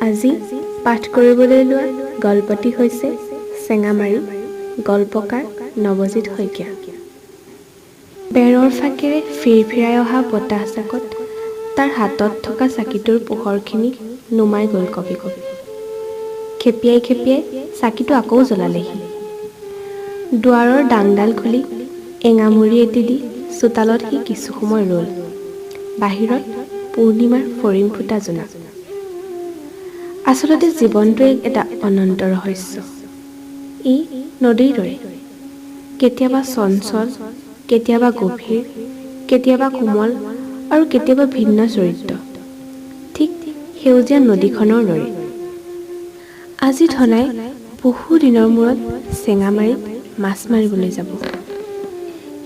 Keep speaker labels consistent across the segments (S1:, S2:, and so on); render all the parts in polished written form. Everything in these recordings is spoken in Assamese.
S1: আজি পাঠ কৰিবলৈ লোৱা গল্পটি হৈছে চেঙামাৰী গল্পকাৰ নৱজিৎ শইকীয়া। বেৰৰ ফাঁকেৰে ফিৰফিৰাই অহা বতাহজাকত তাৰ হাতত থকা চাকিটোৰ পোহৰখিনি নুমাই গ'ল কপি কপি। খেপিয়াই খেপিয়াই চাকিটো আকৌ জ্বলালেহি। দুৱাৰৰ ডাংডাল খুলি এঙামুৰি এটি দি চোতালত সি কিছু সময় ৰ'ল। বাহিৰত পূৰ্ণিমাৰ ফৰিং ফুটা জোনাক। আচলতে জীৱনটোৱে এটা অনন্ত ৰহস্য। ই নদীৰ দৰে, কেতিয়াবা চঞ্চল, কেতিয়াবা গভীৰ, কেতিয়াবা কোমল আৰু কেতিয়াবা ভিন্ন চৰিত্ৰ। ঠিক সেউজীয়া নদীখনৰ দৰে। আজি ধনাই বহু দিনৰ মূৰত চেঙামাৰীত মাছ মাৰিবলৈ যাব।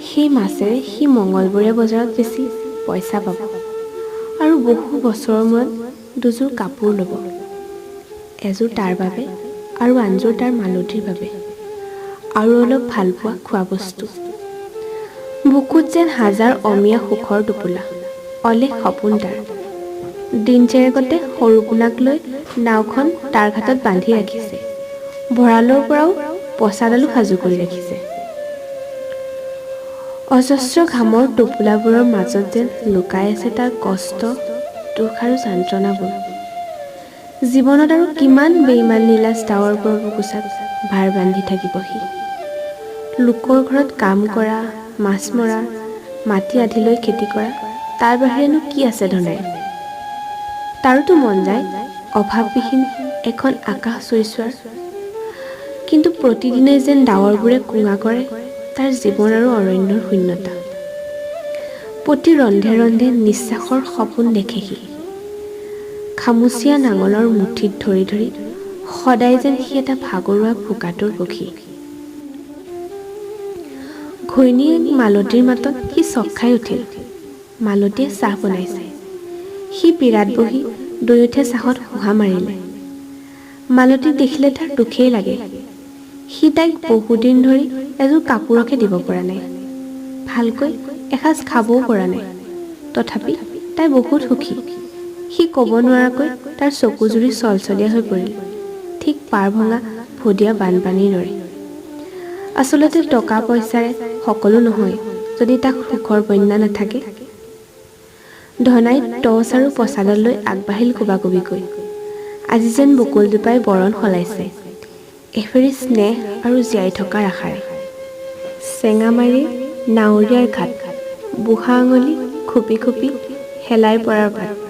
S1: সেই মাছেৰে সি মঙলবৰীয়া বজাৰত বেছি পইচা পাব আৰু বহু বছৰৰ মূৰত দুযোৰ কাপোৰ ল'ব। এযোৰ তাৰ বাবে আৰু আনযোৰ তাৰ মালতীৰ বাবে, আৰু অলপ ভালপোৱা খোৱা বস্তু। বুকুত যেন হাজাৰ অমীয়া সুখৰ টোপোলা, অলেখ সপোন তাৰ। দিন চেৰেকতে সৰু পোনাক লৈ নাওখন তাৰ ঘাটত বান্ধি ৰাখিছে। ভঁৰালৰ পৰাও পঁচাডালো সাজু কৰি ৰাখিছে। অজস্ৰ ঘামৰ টোপোলাবোৰৰ মাজত যেন লুকাই আছে তাৰ কষ্ট, দুখ আৰু যন্ত্ৰণাবোৰ। জীৱনত আৰু কিমান বেইমান নীলাজ ডাৱৰবোৰৰ বুকুচাত ভাৰ বান্ধি থাকিব সি। লোকৰ ঘৰত কাম কৰা, মাছ মৰা, মাটি আধিলৈ খেতি কৰা, তাৰ বাহিৰেনো কি আছে ধনাই? তাৰোতো মন যায় অভাৱবিহীন এখন আকাশ চুই চোৱাৰ। কিন্তু প্ৰতিদিনে যেন ডাৱৰবোৰে কোঙা কৰে তাৰ জীৱন আৰু অৰণ্যৰ শূন্যতা। প্ৰতি ৰন্ধে ৰন্ধে নিশ্বাসৰ সপোন দেখে সি। খামুচীয়া নাঙলৰ মুঠিত ধৰি ধৰি সদায় যেন সি এটা ভাগৰুৱা ভোকাতুৰ পক্ষী। ঘৈণীয়েক মালতীৰ মাতত সি চক খাই উঠিল। মালতীয়ে চাহ বনাইছে। সি পীৰাত বহি দুয়োঠে চাহত শোহা মাৰিলে। মালতীক দেখিলে তাৰ দুখেই লাগে। সি তাইক বহুদিন ধৰি এযোৰ কাপোৰকে দিব পৰা নাই, ভালকৈ এসাঁজ খাবও পৰা নাই। তথাপি তাই বহুত সুখী। সি ক'ব নোৱাৰাকৈ তাৰ চকুজুৰি চলচলীয়া হৈ পৰিল, ঠিক পাৰ ভঙা ভদীয়া বানপানীৰ দৰে। আচলতে টকা পইচাৰে সকলো নহয় যদি তাক সুখৰ বন্যা নাথাকে। ধনাই টৰ্চ আৰু পঁচাডাল লৈ আগবাঢ়িল কোবাকুবিকৈ। আজি যেন বকুলজোপাই বৰণ সলাইছে, এফেৰি স্নেহ আৰু জীয়াই থকাৰ আশাৰে। চেঙামাৰীৰ নাৱৰীয়াৰ ঘাট, বুঢ়া আঙুলি খুপি খুপি শেলাই পৰাৰ পাত।